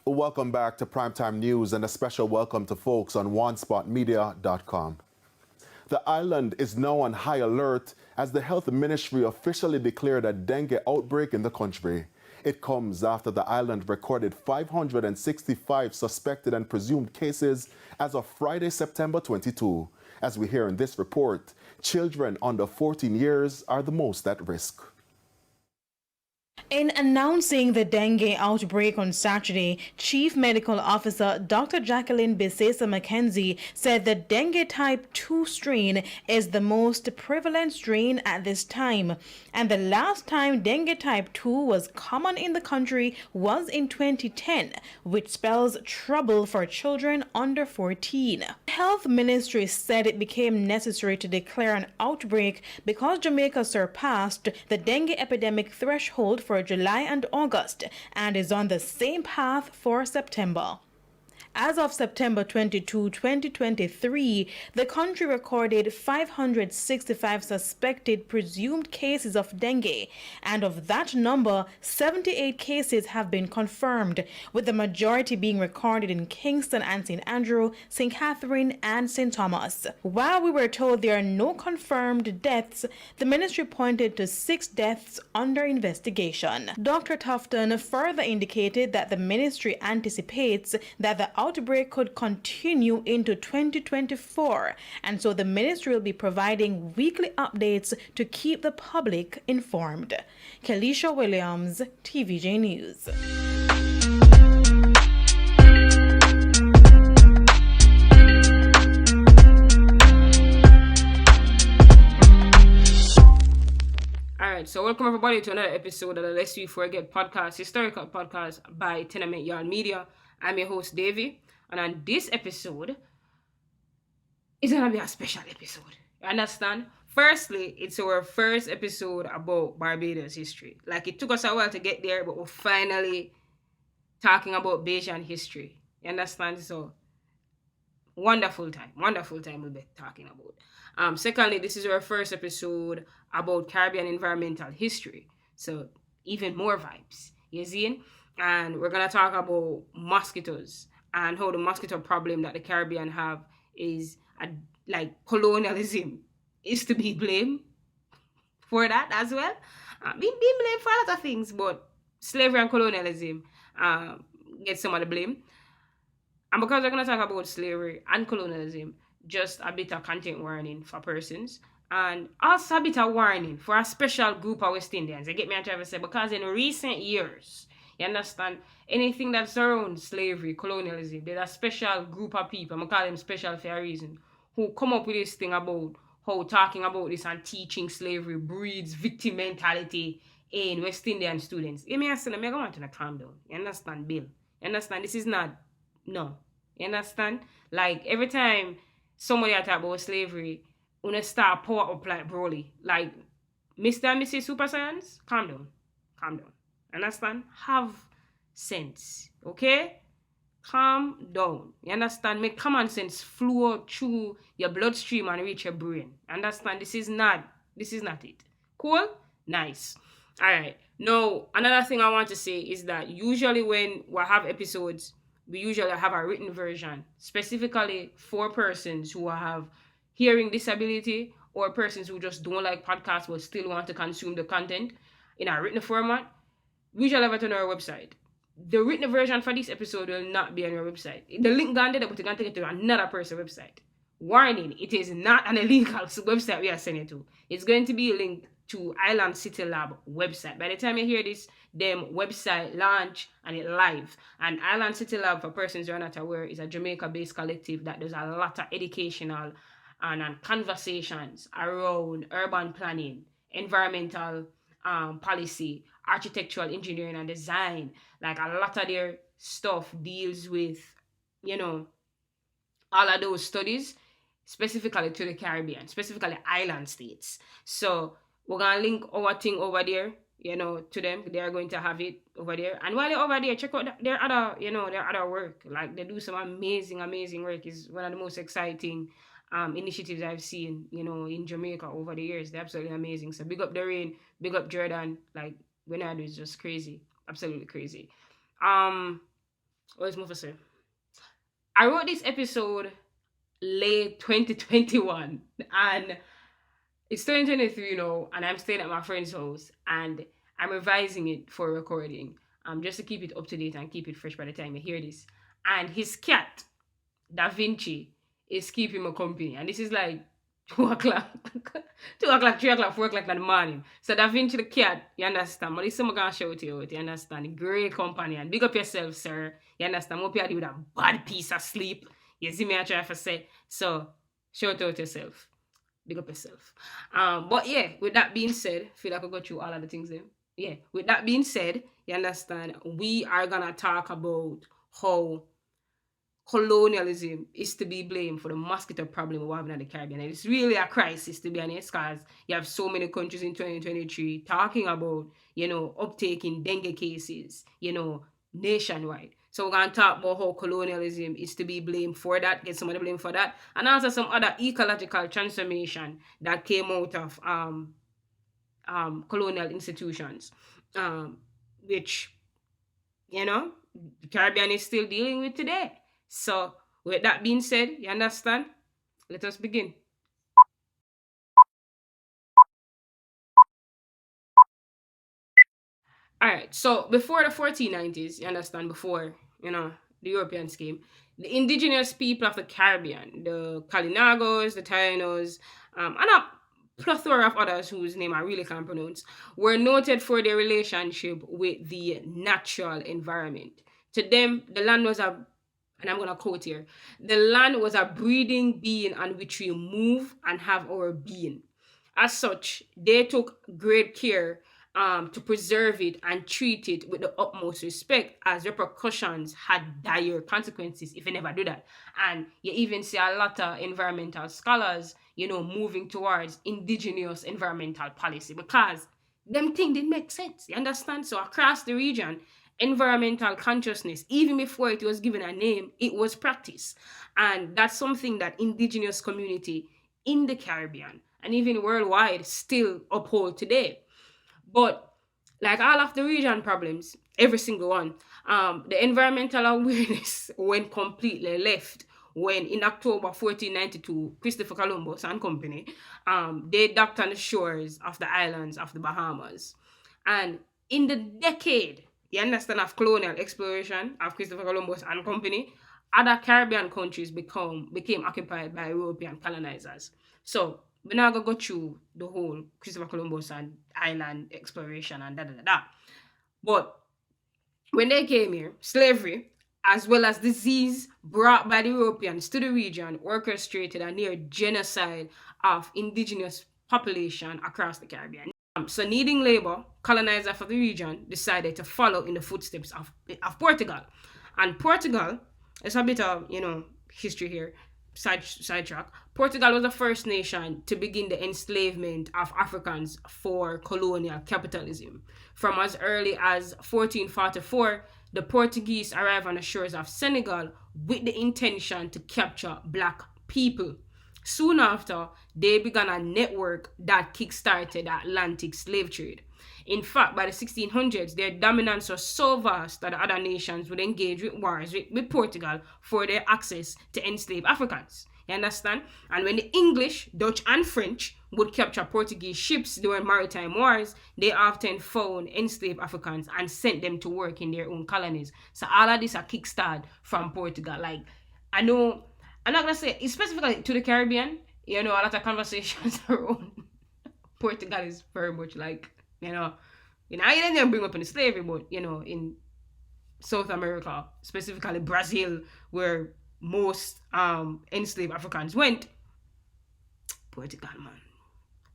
Welcome back to Primetime News and a special welcome to folks on OneSpotMedia.com. The island is now on high alert as the Health Ministry officially declared a dengue outbreak in the country. It comes after the island recorded 565 suspected and presumed cases as of Friday, September 22. As we hear in this report, children under 14 years are the most at risk. In announcing the dengue outbreak on Saturday, Chief Medical Officer Dr. Jacqueline Bisesa McKenzie said the dengue type 2 strain is the most prevalent strain at this time, and the last time dengue type 2 was common in the country was in 2010, which spells trouble for children under 14. The Health Ministry said it became necessary to declare an outbreak because Jamaica surpassed the dengue epidemic threshold for July and August and is on the same path for September. As of September 22, 2023, the country recorded 565 suspected presumed cases of dengue, and of that number, 78 cases have been confirmed, with the majority being recorded in Kingston and St. Andrew, St. Catherine, and St. Thomas. While we were told there are no confirmed deaths, the ministry pointed to 6 deaths under investigation. Dr. Tufton further indicated that the ministry anticipates that the outbreak could continue into 2024, and so the ministry will be providing weekly updates to keep the public informed. Kelisha Williams, TVJ News. Alright, so welcome everybody to another episode of the Lest We Forget podcast, historical podcast by Tenement Yard Media. I'm your host, Davey, and on this episode, it's gonna be a special episode. You understand? Firstly, it's our first episode about Barbados history. Like, it took us a while to get there, but we're finally talking about Bajan history. You understand? So, wonderful time we'll be talking about. Secondly, this is our first episode about Caribbean environmental history. So, even more vibes. You see? And we're going to talk about mosquitoes and how the mosquito problem that the Caribbean have is like colonialism is to be blamed for that as well. Being blamed for a lot of things, but slavery and colonialism get some of the blame. And because we're going to talk about slavery and colonialism, just a bit of content warning for persons. And also a bit of warning for a special group of West Indians. You get me? I'm trying to say, because in recent years, you understand, anything that surrounds slavery, colonialism, there's a special group of people, I'm going to call them special for a reason, who come up with this thing about how talking about this and teaching slavery breeds victim mentality in West Indian students. You understand? I'm going to calm down. You understand, Bill? You understand? This is not, no. You understand? Like, every time somebody talk about slavery, when they start pour up like Broly, like, Mr. and Mrs. Super Science, calm down. Calm down. Understand? Have sense. Okay? Calm down. You understand? Make common sense flow through your bloodstream and reach your brain. Understand? This is not it. Cool? Nice. Alright. Now, another thing I want to say is that usually when we have episodes, we usually have a written version, specifically for persons who have hearing disability or persons who just don't like podcasts but still want to consume the content in a written format. We shall have it on our website. The written version for this episode will not be on our website. The link gone there, but you can take it to another person's website. Warning, it is not an illegal website we are sending it to. It's going to be linked to Island City Lab website. By the time you hear this, them website launch and it live. And Island City Lab, for persons who are not aware, is a Jamaica-based collective that does a lot of educational and conversations around urban planning, environmental policy, architectural engineering and design. Like, a lot of their stuff deals with, all of those studies specifically to the Caribbean, specifically island states. So we're gonna link our thing over there, to them. They are going to have it over there. And while you're over there, check out their other work. Like, they do some amazing work. It's one of the most exciting initiatives I've seen, in Jamaica over the years. They're absolutely amazing. So big up Doreen, big up Jordan. Like, when I do, it's just crazy, absolutely crazy. What is more for say? I wrote this episode late 2021 and it's 2023 now, and I'm staying at my friend's house and I'm revising it for recording. Just to keep it up to date and keep it fresh by the time you hear this. And his cat, Da Vinci, is keeping me company. And this is like 2 o'clock, 2 o'clock, 3 o'clock, 4 o'clock in the morning. So Da Vinci the cat, you understand? But this is I'm gonna show to you, you understand? Great companion. Big up yourself, sir. You understand? Hope you do with a bad piece of sleep. You see me I try to say. So shout out yourself. Big up yourself. But yeah, with that being said, I feel like I go through all of the things there. Yeah, with that being said, you understand, we are gonna talk about how colonialism is to be blamed for the mosquito problem we're having in the Caribbean. And it's really a crisis, to be honest, because you have so many countries in 2023 talking about, uptake in dengue cases, nationwide. So we're going to talk about how colonialism is to be blamed for that, get some of the blame for that, and also some other ecological transformation that came out of colonial institutions, which, the Caribbean is still dealing with today. So, with that being said, you understand? Let us begin. Alright, so before the 1490s, you understand, before, the Europeans came, the indigenous people of the Caribbean, the Calinagos, the Tainos, and a plethora of others whose name I really can't pronounce, were noted for their relationship with the natural environment. To them, the land was and I'm going to quote here, the land was a breeding being on which we move and have our being. As such, they took great care to preserve it and treat it with the utmost respect, as repercussions had dire consequences if you never do that. And you even see a lot of environmental scholars, moving towards indigenous environmental policy because them things didn't make sense. You understand? So across the region, environmental consciousness, even before it was given a name, it was practiced. And that's something that indigenous community in the Caribbean and even worldwide still uphold today. But like all of the region problems, every single one, the environmental awareness went completely left when in October 1492, Christopher Columbus and company, they docked on the shores of the islands of the Bahamas. And in the decade, you understand, of colonial exploration of Christopher Columbus and company, other Caribbean countries became occupied by European colonizers. So we're not gonna go through the whole Christopher Columbus and island exploration and da da da da. But when they came here, slavery, as well as disease brought by the Europeans to the region, orchestrated a near genocide of indigenous population across the Caribbean. So needing labor, colonizers of the region decided to follow in the footsteps of Portugal. And Portugal, it's a bit of, history here, sidetrack. Portugal was the first nation to begin the enslavement of Africans for colonial capitalism. From as early as 1444, the Portuguese arrived on the shores of Senegal with the intention to capture black people. Soon after, they began a network that kickstarted the Atlantic slave trade. In fact, by the 1600s, their dominance was so vast that other nations would engage with wars with Portugal for their access to enslaved Africans. You understand? And when the English, Dutch, and French would capture Portuguese ships during maritime wars, they often found enslaved Africans and sent them to work in their own colonies. So all of this are kickstarted from Portugal. Like, I know, I'm not going to say it's specifically to the Caribbean, a lot of conversations around Portugal is very much like, I didn't bring up in slavery, but, in South America, specifically Brazil, where most enslaved Africans went, Portugal, man.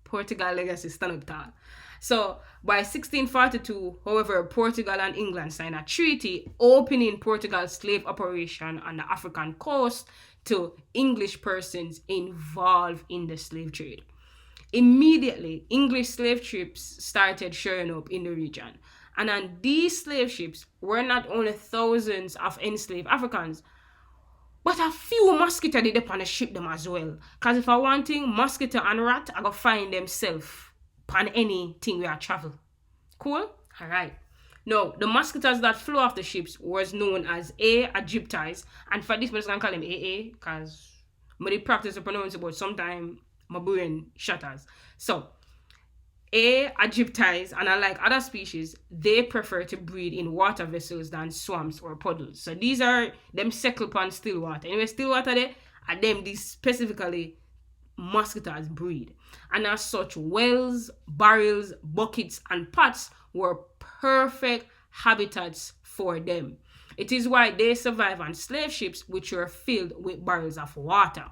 Portugal legacy stand up tall. So by 1642, however, Portugal and England signed a treaty opening Portugal's slave operation on the African coast to English persons involved in the slave trade. Immediately, English slave ships started showing up in the region. And on these slave ships were not only thousands of enslaved Africans, but a few mosquitoes did up on the ship them as well. Because if I want thing, mosquito and rat, I go find themselves on anything where I travel. Cool? Alright. No, the mosquitoes that flew off the ships was known as A. aegyptis, and for this, I'm just gonna call him AA, because I practice to pronounce it, but sometimes my brain shatters. So, A. aegyptis, and unlike other species, they prefer to breed in water vessels than swamps or puddles. So these are them settle upon still water. Anyway, still water there, and them these specifically mosquitoes breed. And as such, wells, barrels, buckets, and pots were perfect habitats for them. It is why they survive on slave ships, which were filled with barrels of water.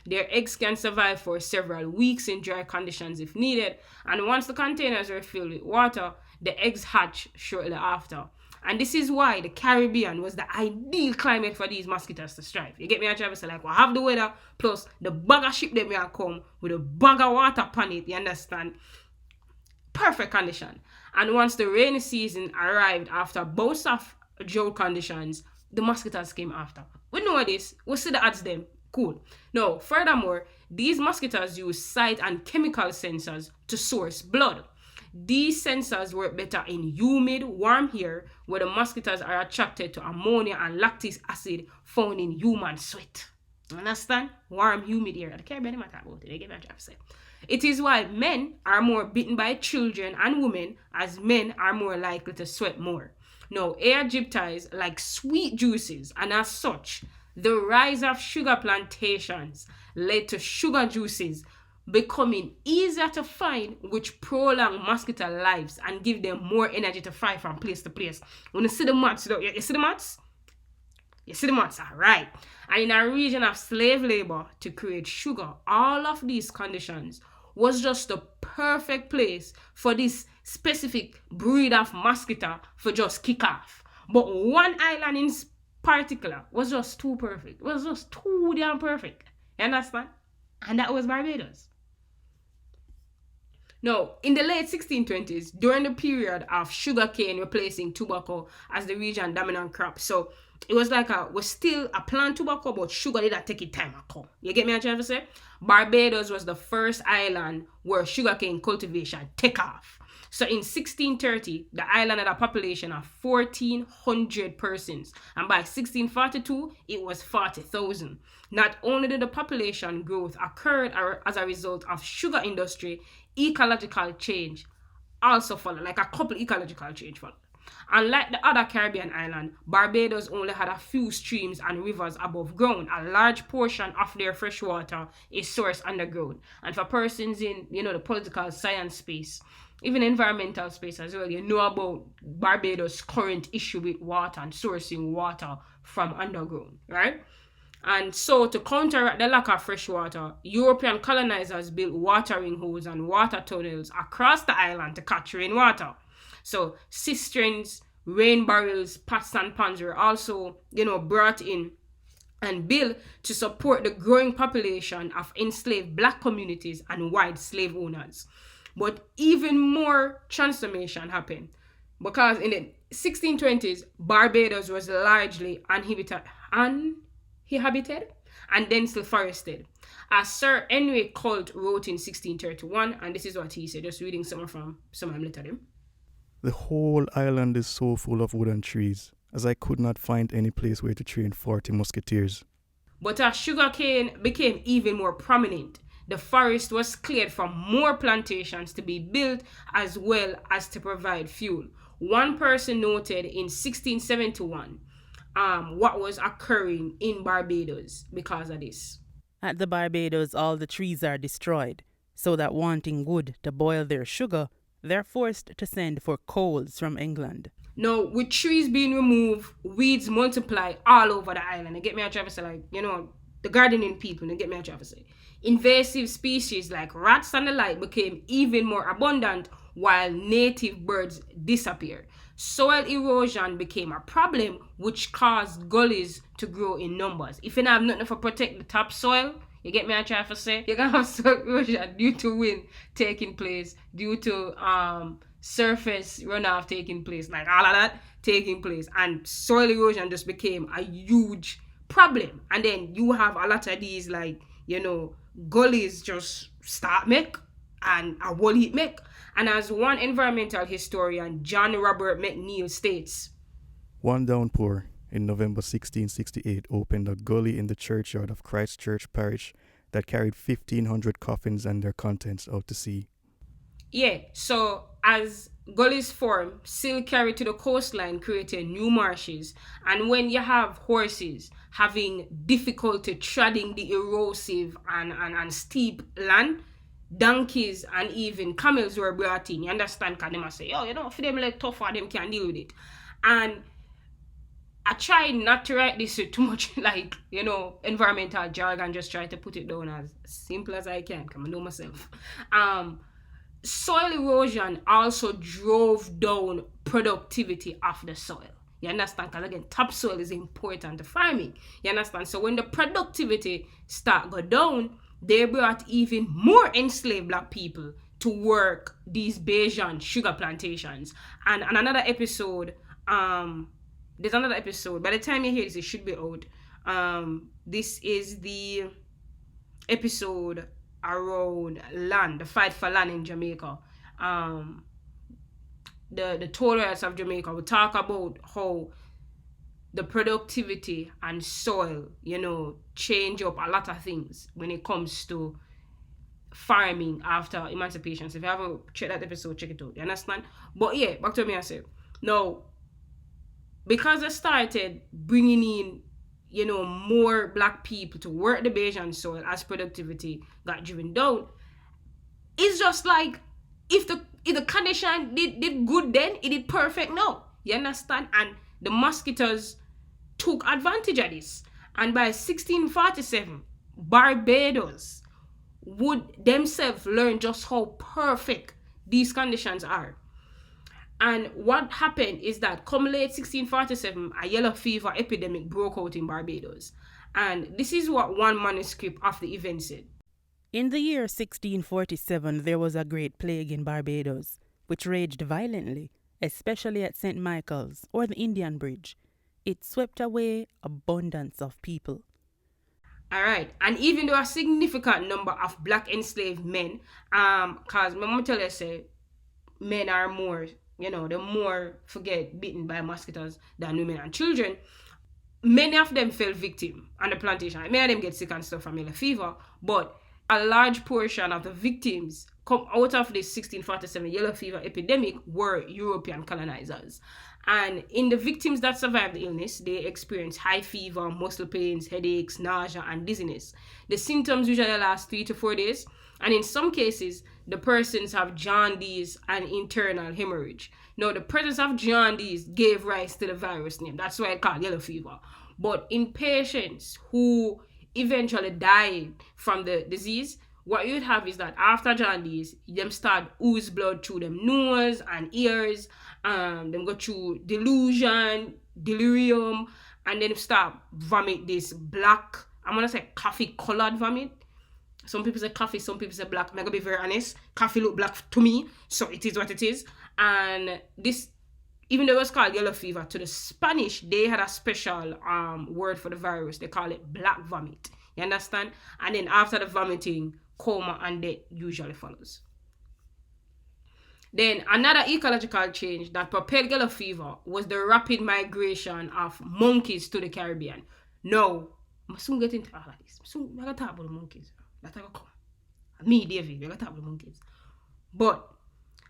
Their eggs can survive for several weeks in dry conditions if needed, and once the containers are filled with water, the eggs hatch shortly after. And this is why the Caribbean was the ideal climate for these mosquitoes to strive. You get me? I try to say, like, we have the weather plus the bag of ship that may come with a bag of water upon it, you understand? Perfect condition. And once the rainy season arrived after bouts of drought conditions, the mosquitoes came after. We know this. We see the odds them. Cool. Now, furthermore, these mosquitoes use sight and chemical sensors to source blood. These sensors work better in humid, warm air where the mosquitoes are attracted to ammonia and lactic acid found in human sweat. Understand? Warm, humid air. I can't really matter about it. They give me a job say. It is why men are more bitten by children and women, as men are more likely to sweat more. Now, aegyptis like sweet juices, and as such, the rise of sugar plantations led to sugar juices becoming easier to find, which prolong mosquito lives and give them more energy to fly from place to place. When you see the moths, you see the moths? You see the moths, all right. And in a region of slave labor to create sugar, all of these conditions was just the perfect place for this specific breed of mosquito for just kick off. But one island in particular was just too perfect. It was just too damn perfect. You understand? And that was Barbados. Now, in the late 1620s, during the period of sugarcane replacing tobacco as the region dominant crop, so it was like was still a plant tobacco, but sugar did not take it time to come. You get me what I'm trying to say? Barbados was the first island where sugarcane cultivation took off. So in 1630, the island had a population of 1,400 persons, and by 1642, it was 40,000. Not only did the population growth occur as a result of sugar industry, ecological change also followed, like a couple ecological change followed. Unlike the other Caribbean island, Barbados only had a few streams and rivers above ground. A large portion of their fresh water is sourced underground. And for persons in, the political science space, even environmental space as well, you know about Barbados' current issue with water and sourcing water from underground, right? And so to counteract the lack of fresh water, European colonizers built watering holes and water tunnels across the island to catch rainwater. So cisterns, rain barrels, pots and pans were also, brought in and built to support the growing population of enslaved black communities and white slave owners. But even more transformation happened because in the 1620s, Barbados was largely uninhabited and densely forested. As Sir Henry Colt wrote in 1631, and this is what he said, just reading some from some of them later. The whole island is so full of wooden trees, as I could not find any place where to train 40 musketeers. But as sugarcane became even more prominent, the forest was cleared for more plantations to be built as well as to provide fuel. One person noted in 1671 what was occurring in Barbados because of this. At the Barbados, all the trees are destroyed, so that wanting wood to boil their sugar, they're forced to send for coals from England. Now, with trees being removed, weeds multiply all over the island. You get me a try to say, the gardening people, you get me a try to say. Invasive species like rats and the like became even more abundant while native birds disappeared. Soil erosion became a problem which caused gullies to grow in numbers. If you don't have nothing to protect the topsoil, you get me a try to say, you're going to have soil erosion due to wind taking place, due to surface runoff taking place, like all of that taking place. And soil erosion just became a huge problem. And then you have a lot of these, gullies just start make and a whole heap make. And as one environmental historian, John Robert McNeil, states, One downpour in November 1668 opened a gully in the churchyard of Christ Church Parish that carried 1,500 coffins and their contents out to sea. Yeah, so as gullies form, silt carried to the coastline, creating new marshes. And when you have horses having difficulty treading the erosive and steep land, donkeys and even camels were brought in. You understand? Because they must say, for them like tougher, them can deal with it. And I try not to write this with too much environmental jargon, just try to put it down as simple as I can, because I know myself. Soil erosion also drove down productivity of the soil. You understand? Because again, topsoil is important to farming. You understand? So when the productivity start go down, they brought even more enslaved black people to work these Bajan sugar plantations. And another episode, there's another episode. By the time you hear this, it should be out. This is the episode around land, the fight for land in Jamaica. The Torres of Jamaica will talk about how the productivity and soil, change up a lot of things when it comes to farming after emancipation. So if you haven't checked that episode, check it out. You understand? But yeah, back to me, I said. Now, because I started bringing in more black people to work the Bajan soil as productivity got driven down, it's just like if the condition did good then, it did perfect now. You understand? And the Mosquitoes took advantage of this. And by 1647, Barbados would themselves learn just how perfect these conditions are. And what happened is that come late 1647, a yellow fever epidemic broke out in Barbados. And this is what one manuscript of the event said. In the year 1647, there was a great plague in Barbados, which raged violently, especially at St. Michael's or the Indian Bridge. It swept away abundance of people. All right. And even though a significant number of black enslaved men, because my mom tell you, say, men are more, they're more bitten by mosquitoes than women and children. Many of them fell victim on the plantation. Many of them get sick and stuff from yellow fever, but a large portion of the victims come out of this 1647 yellow fever epidemic were European colonizers. And in the victims that survived the illness, they experienced high fever, muscle pains, headaches, nausea, and dizziness. The symptoms usually last 3 to 4 days, and in some cases, the persons have jaundice and internal hemorrhage. Now, the presence of jaundice gave rise to the virus name. That's why it's called yellow fever. But in patients who eventually died from the disease, what you'd have is that after jaundice, them start ooze blood through them nose and ears, them go through delusion, delirium, and then start vomit this black, I'm gonna say coffee colored vomit. Some people say coffee, some people say black. I'm gonna be very honest. Coffee look black to me, so it is what it is. And this, even though it was called yellow fever, to the Spanish, they had a special word for the virus. They call it black vomit. You understand? And then after the vomiting, coma and death usually follows. Then another ecological change that propelled yellow fever was the rapid migration of monkeys to the Caribbean. Now, I'm soon get into all of this. Soon, we're going to talk about the monkeys. That's going to come. Me, David, we're going to talk about the monkeys. But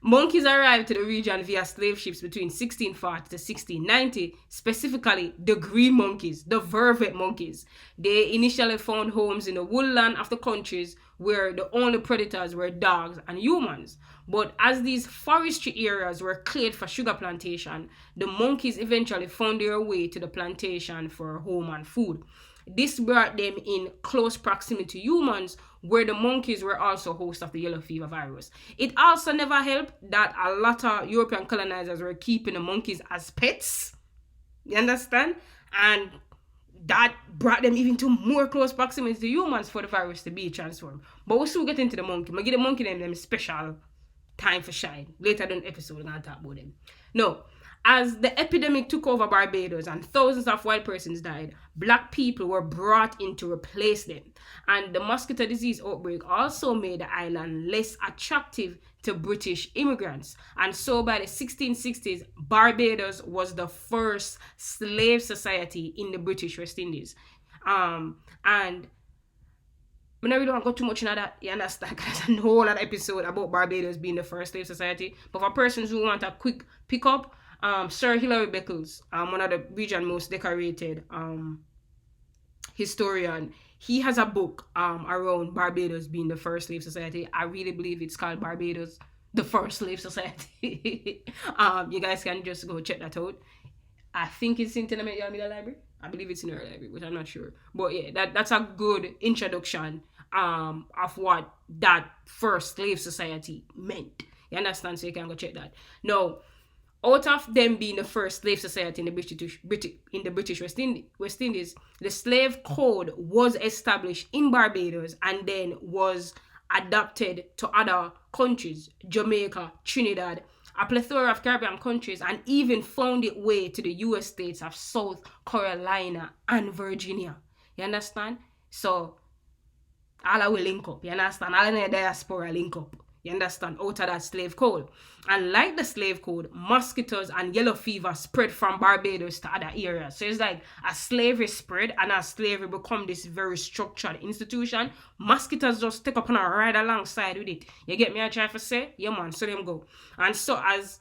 monkeys arrived to the region via slave ships between 1640 to 1690, specifically the green monkeys, the vervet monkeys. They initially found homes in the woodland of the countries where the only predators were dogs and humans. But as these forestry areas were cleared for sugar plantation, the monkeys eventually found their way to the plantation for home and food. This brought them in close proximity to humans, where the monkeys were also hosts of the yellow fever virus. It also never helped that a lot of European colonizers were keeping the monkeys as pets. You understand? And that brought them even to more close proximity to humans for the virus to be transformed. But we'll still get into the monkey. I'm going to give the monkey them special time for shine. Later in the episode, we're going to talk about them. No. As the epidemic took over Barbados and thousands of white persons died, black people were brought in to replace them. And the mosquito disease outbreak also made the island less attractive to British immigrants. And so by the 1660s, Barbados was the first slave society in the British West Indies. And I really don't go too much into that, you understand? Because there's a whole other episode about Barbados being the first slave society. But for persons who want a quick pickup, Sir Hilary Beckles, one of the region's most decorated historian, he has a book around Barbados being the first slave society. I really believe it's called Barbados, the First Slave Society. You guys can just go check that out. I think it's in Tenement Yard Media Library. I believe it's in our library, but I'm not sure. But yeah, that's a good introduction of what that first slave society meant. You understand? So you can go check that. Now, out of them being the first slave society in the British West Indies, the slave code was established in Barbados and then was adopted to other countries, Jamaica, Trinidad, a plethora of Caribbean countries, and even found its way to the US states of South Carolina and Virginia. You understand? So, all will link up. You understand? All in the diaspora link up. You understand? Out of that slave code. And like the slave code, mosquitoes and yellow fever spread from Barbados to other areas. So it's like as slavery spread and as slavery become this very structured institution, mosquitoes just take up and ride alongside with it. You get me? I try to say? Yeah, man. So them go. And so as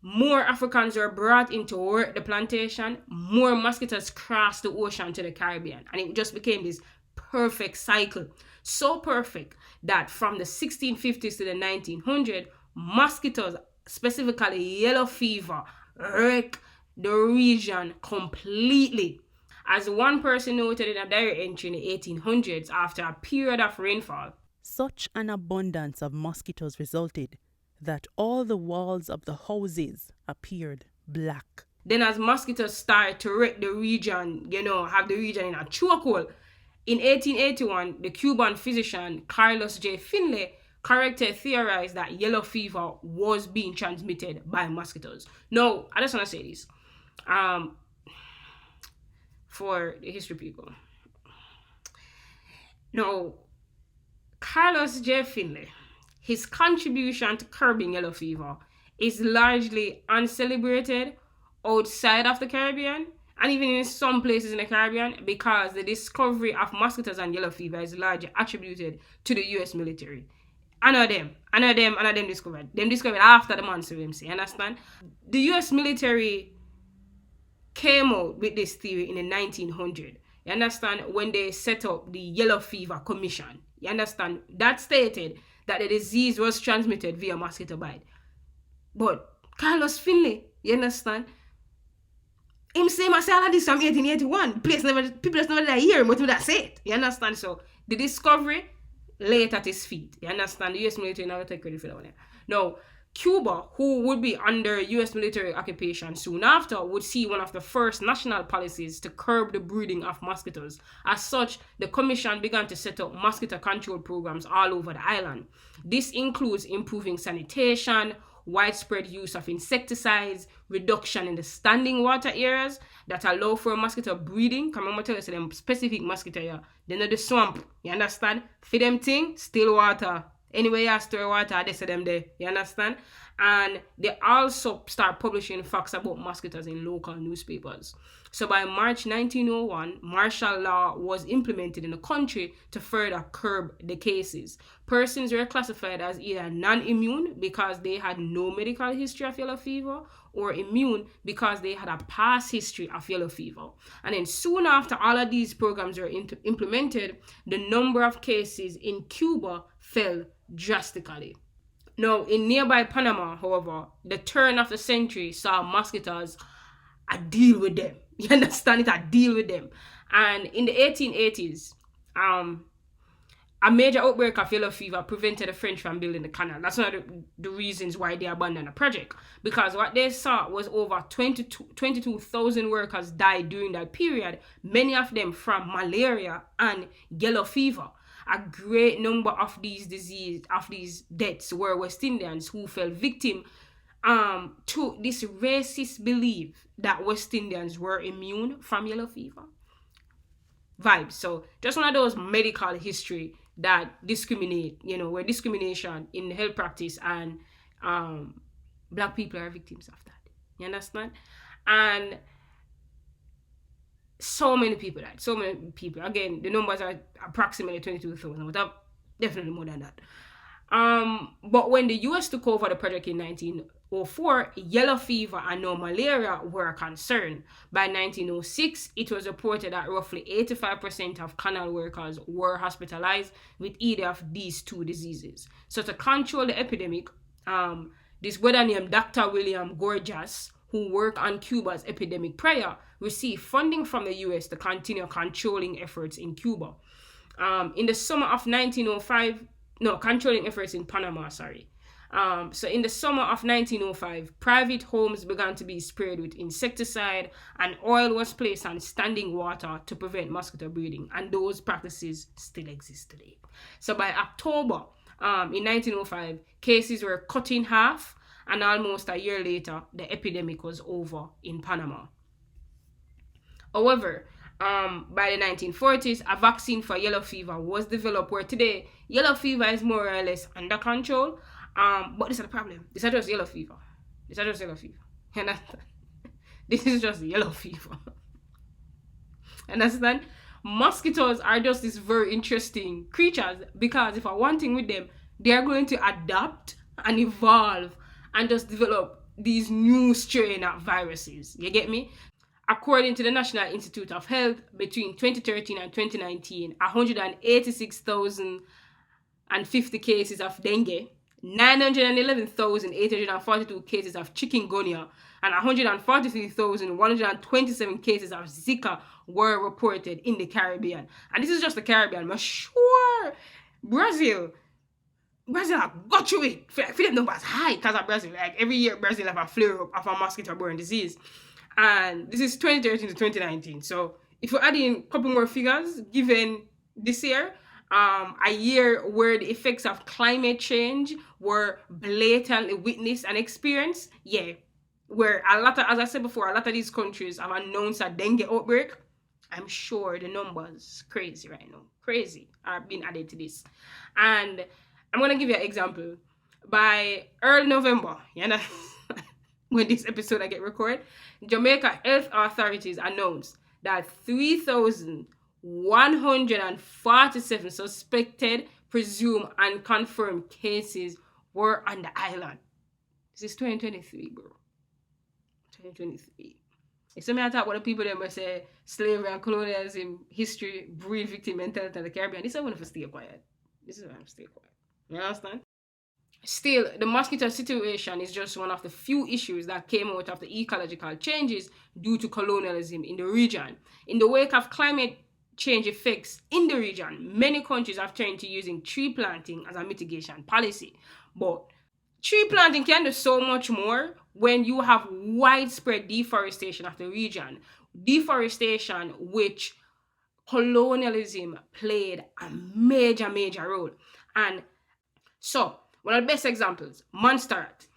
more Africans were brought in to work the plantation, more mosquitoes crossed the ocean to the Caribbean. And it just became this perfect cycle. So perfect that from the 1650s to the 1900s, mosquitoes, specifically yellow fever, wrecked the region completely. As one person noted in a diary entry in the 1800s, after a period of rainfall, such an abundance of mosquitoes resulted that all the walls of the houses appeared black. Then as mosquitoes started to wreck the region, have the region in a chokehold, in 1881, the Cuban physician Carlos J. Finlay correctly theorized that yellow fever was being transmitted by mosquitoes. Now, I just want to say this for the history people. Now, Carlos J. Finlay, his contribution to curbing yellow fever is largely uncelebrated outside of the Caribbean, and even in some places in the Caribbean, because the discovery of mosquitoes and yellow fever is largely attributed to the US military. I know them discovered. Them discovered after the monster, you understand? The US military came out with this theory in the 1900s. You understand? When they set up the Yellow Fever Commission. You understand? That stated that the disease was transmitted via mosquito bite. But Carlos Finlay, you understand? Him say all of this from 1881. People just never hear him, but that's it. You understand? So the discovery laid at his feet. You understand? The US military never take credit for that one. Now, Cuba, who would be under US military occupation soon after, would see one of the first national policies to curb the breeding of mosquitoes. As such, the commission began to set up mosquito control programs all over the island. This includes improving sanitation, widespread use of insecticides, reduction in the standing water areas that allow for mosquito breeding. Come on, tell you, so them specific mosquito here. They know the swamp, you understand? For them thing, still water. Anyway, you store water, they say them there, you understand? And they also start publishing facts about mosquitoes in local newspapers. So by March 1901, martial law was implemented in the country to further curb the cases. Persons were classified as either non-immune because they had no medical history of yellow fever, or immune because they had a past history of yellow fever. And then soon after all of these programs were implemented, the number of cases in Cuba fell drastically. Now, in nearby Panama, however, the turn of the century saw mosquitoes a deal with them. You understand it? A deal with them. And in the 1880s, a major outbreak of yellow fever prevented the French from building the canal. That's one of the reasons why they abandoned the project. Because what they saw was over 22,000 workers died during that period, many of them from malaria and yellow fever. A great number of these deaths were West Indians who fell victim to this racist belief that West Indians were immune from yellow fever vibes. So just one of those medical history that discriminate, where discrimination in health practice, and black people are victims of that. You understand? And so many people died. So many people. Again, the numbers are approximately 22,000, but definitely more than that. But when the US took over the project in 1904, yellow fever and no malaria were a concern. By 1906, it was reported that roughly 85% of canal workers were hospitalized with either of these two diseases. So to control the epidemic, this brother named Dr. William Gorgas, who worked on Cuba's epidemic prior, received funding from the US to continue controlling efforts in Cuba. In the summer of 1905, controlling efforts in Panama, sorry. So in the summer of 1905, private homes began to be sprayed with insecticide, and oil was placed on standing water to prevent mosquito breeding, and those practices still exist today. So by October in 1905, cases were cut in half, and almost a year later, the epidemic was over in Panama. However, by the 1940s, a vaccine for yellow fever was developed, where today yellow fever is more or less under control. But this is the problem. This is just yellow fever. This is just yellow fever. Understand? Mosquitoes are just these very interesting creatures, because if I want thing with them, they are going to adapt and evolve and just develop these new strain of viruses. You get me? According to the National Institute of Health, between 2013 and 2019, 186,050 cases of dengue, 911,842 cases of chikungunya, and 143,127 cases of Zika were reported in the Caribbean. And this is just the Caribbean. I'm sure Brazil got you it. For them numbers high because of Brazil. Like every year, Brazil have a flare up of a mosquito-borne disease. And this is 2013 to 2019. So if you add in a couple more figures, given this year, a year where the effects of climate change were blatantly witnessed and experienced, where as I said before, a lot of these countries have announced a dengue outbreak. I'm sure the numbers crazy right now. Crazy are being added to this. And I'm going to give you an example. By early November, when this episode I get recorded, Jamaica health authorities announced that 3,147 suspected, presumed, and confirmed cases were on the island. This is 2023, bro. 2023. If somebody talk about the people that must say slavery and colonialism, history, breed victim mentality in the Caribbean, this is why I'm stay quiet. You understand? Still, the mosquito situation is just one of the few issues that came out of the ecological changes due to colonialism in the region. In the wake of climate change effects in the region, many countries have turned to using tree planting as a mitigation policy. But tree planting can do so much more when you have widespread deforestation of the region. Deforestation, which colonialism played a major role. And so, one of the best examples, Montserrat.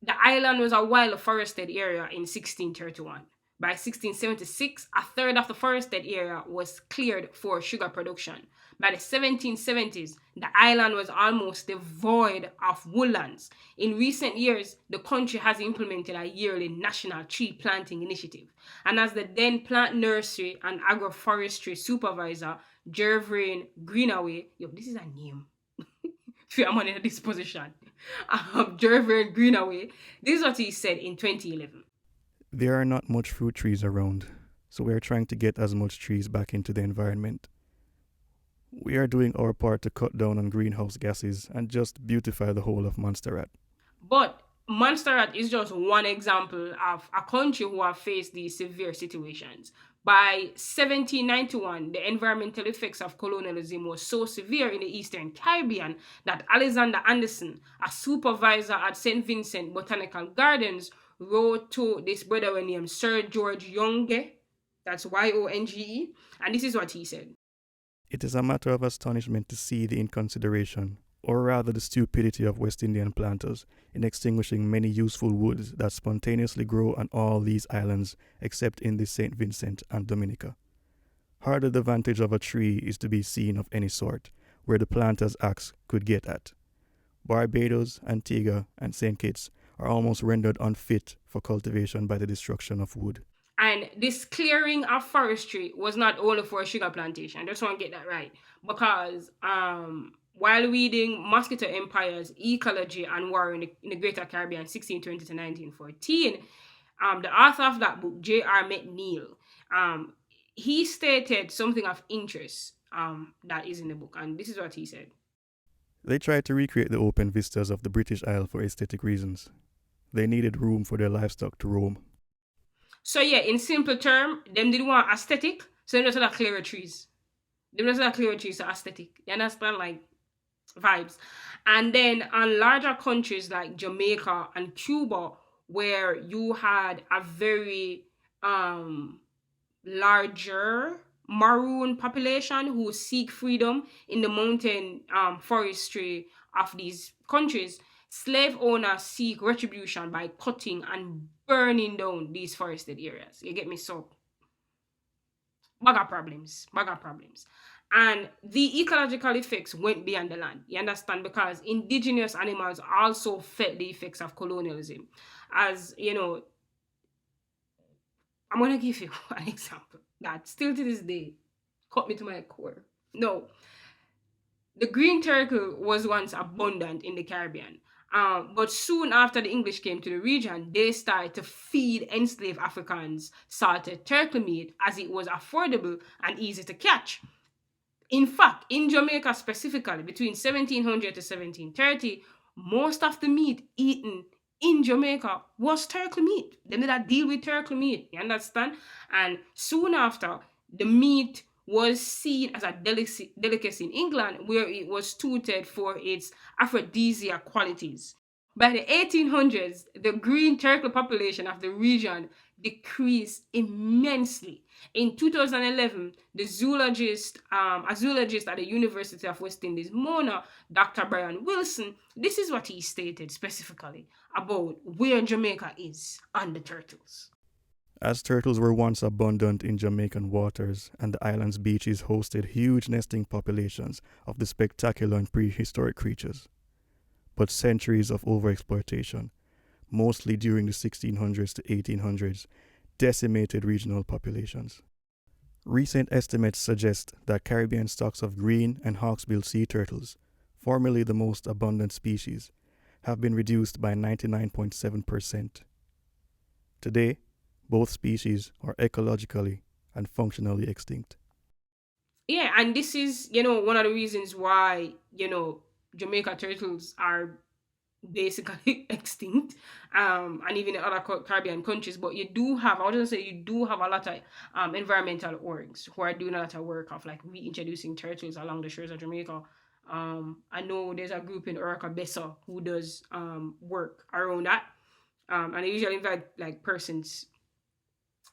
The island was a wild forested area in 1631. By 1676, a third of the forested area was cleared for sugar production. By the 1770s, the island was almost devoid of woodlands. In recent years, the country has implemented a yearly national tree planting initiative. And as the then plant nursery and agroforestry supervisor, Jervain Greenaway, this is a name. I'm in this position. Jervain Greenaway, this is what he said in 2011. There are not much fruit trees around, so we are trying to get as much trees back into the environment. We are doing our part to cut down on greenhouse gases and just beautify the whole of Montserrat. But Montserrat is just one example of a country who have faced these severe situations. By 1791, the environmental effects of colonialism was so severe in the Eastern Caribbean that Alexander Anderson, a supervisor at St. Vincent Botanical Gardens, wrote to this brother named Sir George Yonge, that's Yonge, and this is what he said. It is a matter of astonishment to see the inconsideration or rather the stupidity of West Indian planters in extinguishing many useful woods that spontaneously grow on all these islands except in the St. Vincent and Dominica. Hardly the vantage of a tree is to be seen of any sort, where the planter's axe could get at. Barbados, Antigua, and St. Kitts are almost rendered unfit for cultivation by the destruction of wood. And this clearing of forestry was not only for a sugar plantation. I just want to get that right. Because while reading Mosquito Empire's Ecology and War in the Greater Caribbean, 1620 to 1914, the author of that book, J.R. McNeill, he stated something of interest that is in the book. And this is what he said. They tried to recreate the open vistas of the British Isle for aesthetic reasons. They needed room for their livestock to roam. So yeah, in simple term, them didn't want aesthetic, so they just had clearer trees. They just had clearer trees, so aesthetic. You understand, like vibes. And then on larger countries like Jamaica and Cuba, where you had a very larger Maroon population who seek freedom in the mountain forestry of these countries, slave owners seek retribution by cutting and burning down these forested areas. You get me? So, bigger problems. And the ecological effects went beyond the land. You understand? Because indigenous animals also felt the effects of colonialism. As, you know, I'm going to give you an example that still to this day cut me to my core. No, the green turtle was once abundant in the Caribbean. But soon after the English came to the region, they started to feed enslaved Africans salted turtle meat as it was affordable and easy to catch. In fact, in Jamaica specifically, between 1700 to 1730, most of the meat eaten in Jamaica was turtle meat. They did not deal with turtle meat, you understand? And soon after, the meat was seen as a delicacy in England, where it was touted for its aphrodisiac qualities. By the 1800s, the green turtle population of the region decreased immensely. In 2011, a zoologist at the University of West Indies, Mona, Dr. Brian Wilson, this is what he stated specifically about where Jamaica is on the turtles. As turtles were once abundant in Jamaican waters and the island's beaches hosted huge nesting populations of the spectacular and prehistoric creatures. But centuries of overexploitation, mostly during the 1600s to 1800s, decimated regional populations. Recent estimates suggest that Caribbean stocks of green and hawksbill sea turtles, formerly the most abundant species, have been reduced by 99.7%. Today, both species are ecologically and functionally extinct. Yeah, and this is, one of the reasons why, Jamaica turtles are basically extinct, and even in other Caribbean countries. But you do have a lot of environmental orgs who are doing a lot of work of like reintroducing turtles along the shores of Jamaica. I know there's a group in Orca Bessa who does work around that, and they usually invite like persons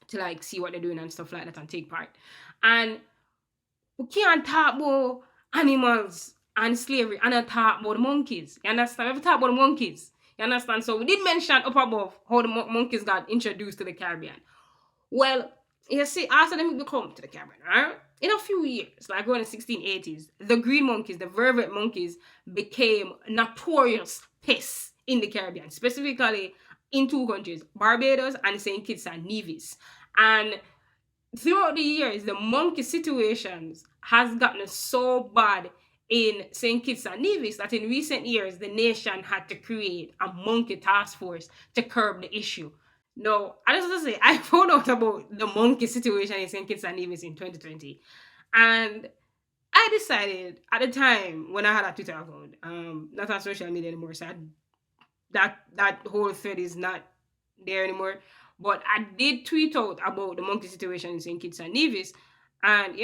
to like see what they're doing and stuff like that and take part. And we can't talk about animals and slavery and not talk about the monkeys. You understand? We talk about the monkeys. You understand? So we did mention up above how the monkeys got introduced to the Caribbean. Well, you see, after them come to the Caribbean, right? In a few years, like going in the 1680s, the green monkeys, the vervet monkeys, became notorious pests in the Caribbean, specifically in two countries, Barbados and St. Kitts and Nevis. And throughout the years, the monkey situations has gotten so bad in St. Kitts and Nevis that in recent years, the nation had to create a monkey task force to curb the issue. No, I just want to say, I found out about the monkey situation in St. Kitts and Nevis in 2020. And I decided at the time when I had a Twitter account, not on social media anymore, so that whole thread is not there anymore. But I did tweet out about the monkey situation in St. Kitts and Nevis, and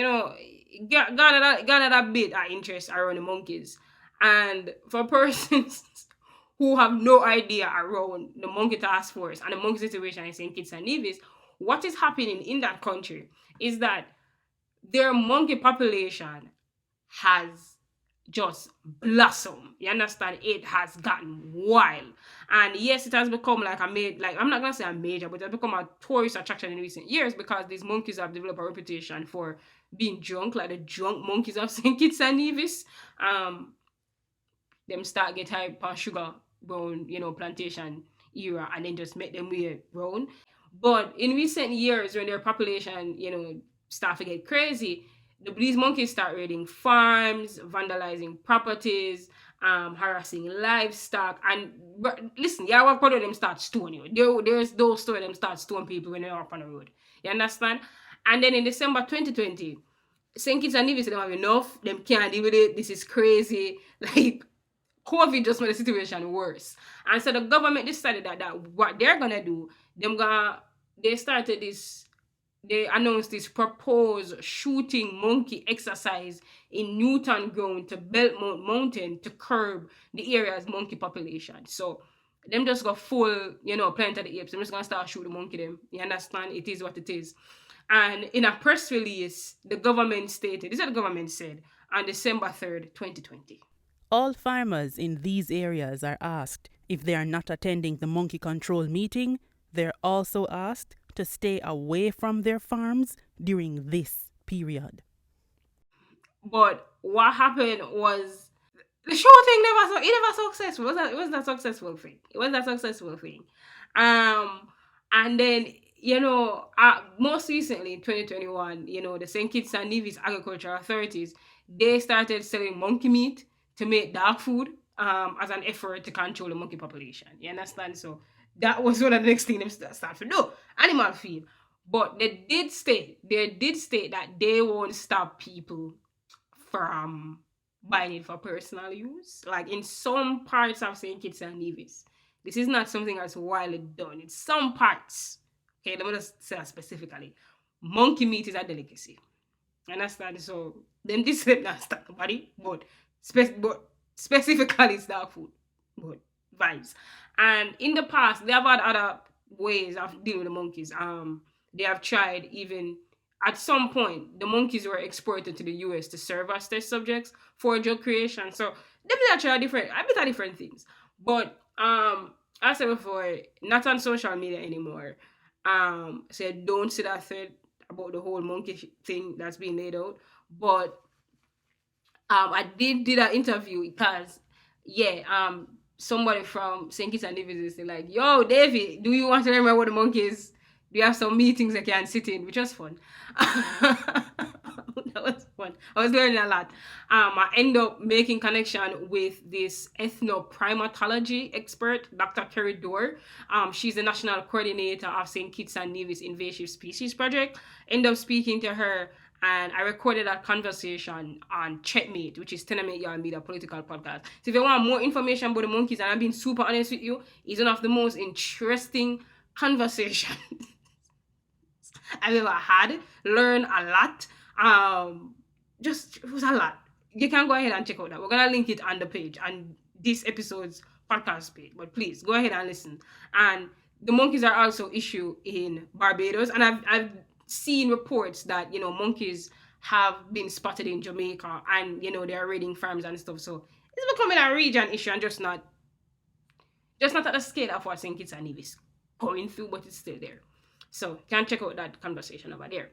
garnered a bit of interest around the monkeys. And for persons who have no idea around the monkey task force and the monkey situation in St. Kitts and Nevis, what is happening in that country is that their monkey population has just blossom. You understand? It has gotten wild. And yes, it has become like I'm not gonna say a major, but it has become a tourist attraction in recent years because these monkeys have developed a reputation for being drunk, like the drunk monkeys of St. Kitts and Nevis. Them start get high on sugar brown, plantation era and then just make them way brown. But in recent years when their population, start to get crazy, these monkeys start raiding farms, vandalizing properties, harassing livestock, and listen, yeah, what part of them start stone you. There's those stories them start stone people when they're up on the road. You understand? And then in December 2020, St. Kitts and Nevis, them have enough, them can't deal with it, this is crazy. Like COVID just made the situation worse. And so the government decided that what they're gonna do, they announced this proposed shooting monkey exercise in Newton Ground to Belmont Mountain to curb the area's monkey population. So them just got full, Planet of the Apes. I'm just gonna start shooting monkey them. You understand? It is what it is. And in a press release, the government stated, this is what the government said on December 3rd, 2020. All farmers in these areas are asked if they are not attending the monkey control meeting. They're also asked to stay away from their farms during this period. But what happened was the show thing never successful. It was not successful thing. It was not successful thing. And then most recently in 2021, the St. Kitts and Nevis agricultural authorities, they started selling monkey meat to make dog food as an effort to control the monkey population. You understand? So that was one of the next things they start to do. Animal feed. But they did state that they won't stop people from buying it for personal use. Like in some parts of St. Kitts and Nevis. This is not something that's widely done. In some parts, okay, let me just say that specifically. Monkey meat is a delicacy. Understand? So them this not stop nobody, but specifically it's dog food. But vibes. And in the past, they have had other ways of dealing with the monkeys. They have tried even at some point, the monkeys were exported to the US to serve as test subjects for drug creation. So they have tried different things. But as I said before, not on social media anymore. Said don't see that thread about the whole monkey thing that's being laid out. But I did an interview because somebody from St. Kitts and Nevis is like, yo, Davey, do you want to learn about the monkeys? Do you have some meetings that can sit in? Which was fun. That was fun. I was learning a lot. I end up making connection with this ethnoprimatology expert, Dr. Kerry Dorr. She's the national coordinator of St. Kitts and Nevis Invasive Species Project. End up speaking to her, and I recorded that conversation on Checkmate, which is Tenement Yard Media political podcast. So if you want more information about the monkeys, and I'm being super honest with you, it's one of the most interesting conversations I've ever had. Learn a lot. It was a lot. You can go ahead and check out that. We're gonna link it on the page on this episode's podcast page. But please go ahead and listen. And the monkeys are also issue in Barbados, and I've seen reports that monkeys have been spotted in Jamaica, and they're raiding farms and stuff. So it's becoming a region issue, and just not at the scale of what St. Kitts and Nevis going through, but it's still there. So you can check out that conversation over there.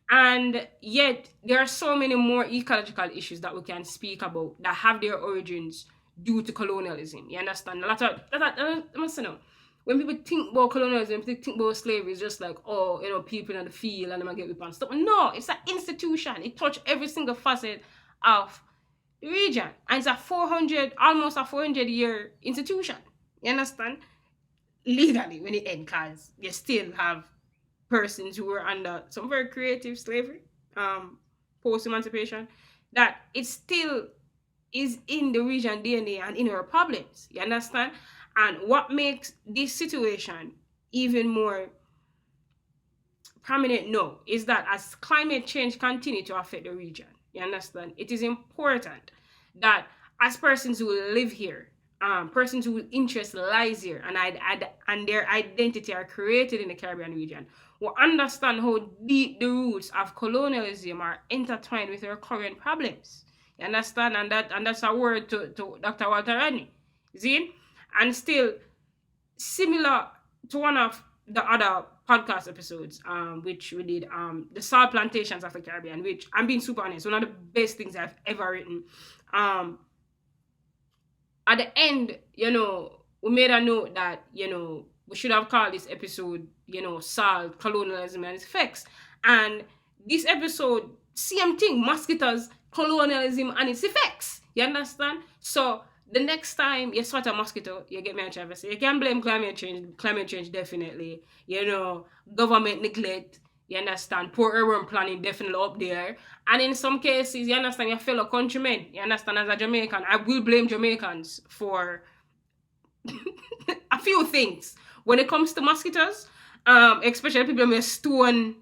And yet there are so many more ecological issues that we can speak about that have their origins due to colonialism. You understand? A lot of that must know. When people think about colonialism, they think about slavery, it's just like, people in the field and they might get whipped and stuff. No, it's an institution. It touched every single facet of the region. And it's almost a 400-year institution. You understand? Legally, when it ends, because you still have persons who were under some very creative slavery, post-emancipation, that it still is in the region DNA and in our problems. You understand? And what makes this situation even more prominent now is that as climate change continues to affect the region, you understand, it is important that as persons who live here, persons whose interest lies here and their identity are created in the Caribbean region, will understand how deep the roots of colonialism are intertwined with our current problems. You understand? And that's a word to Dr. Walter Rodney. See? And still, similar to one of the other podcast episodes, which we did, the salt plantations of the Caribbean, which, I'm being super honest, one of the best things I've ever written. At the end, we made a note that, we should have called this episode, salt, colonialism and its effects. And this episode, same thing, mosquitoes, colonialism and its effects. You understand? So the next time you spot a mosquito, you get me a chance. You can blame climate change definitely. Government neglect, you understand, poor urban planning definitely up there. And in some cases, you understand, your fellow countrymen, you understand, as a Jamaican, I will blame Jamaicans for a few things. When it comes to mosquitoes, especially people with stone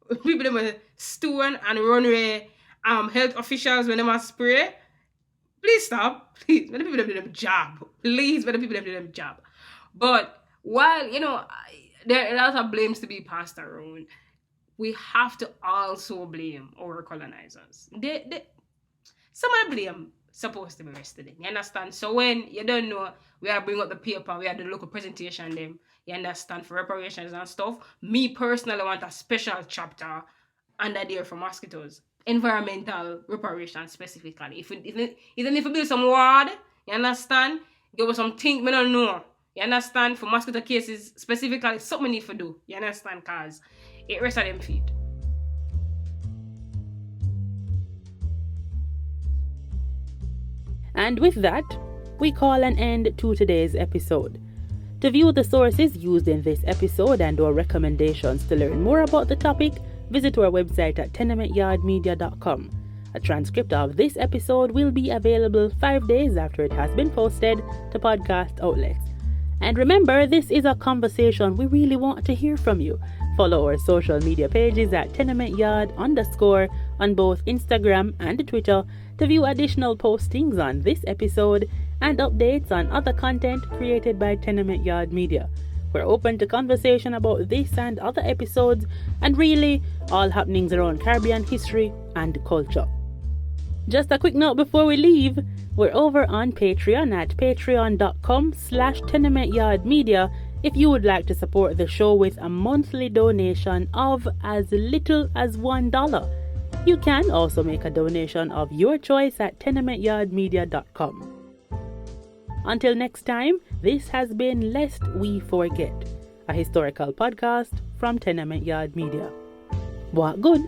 and runway health officials when they must spray. Please stop. Please, when the people do them job. Please, when the people do them job. But while, there are a lot of blames to be passed around, we have to also blame our colonizers. Some of the blame supposed to be rested in. You understand? So when you don't know, we are bring up the paper, we are the local presentation them, you understand, for reparations and stuff. Me personally want a special chapter under there for mosquitoes. Environmental reparations specifically. Even if you build some ward, you understand? Give us some things we don't know. You understand? For mosquito cases specifically, something we need to do. You understand? Cause it rests on them feet. And with that, we call an end to today's episode. To view the sources used in this episode and or recommendations to learn more about the topic, visit our website at tenementyardmedia.com. A transcript of this episode will be available 5 days after it has been posted to podcast outlets. And remember, this is a conversation we really want to hear from you. Follow our social media pages at tenementyard_ on both Instagram and Twitter to view additional postings on this episode and updates on other content created by Tenement Yard Media. We're open to conversation about this and other episodes, and really all happenings around Caribbean history and culture. Just a quick note before we leave, we're over on Patreon at patreon.com/tenementyardmedia if you would like to support the show with a monthly donation of as little as $1. You can also make a donation of your choice at tenementyardmedia.com. Until next time, this has been Lest We Forget, a historical podcast from Tenement Yard Media. What good?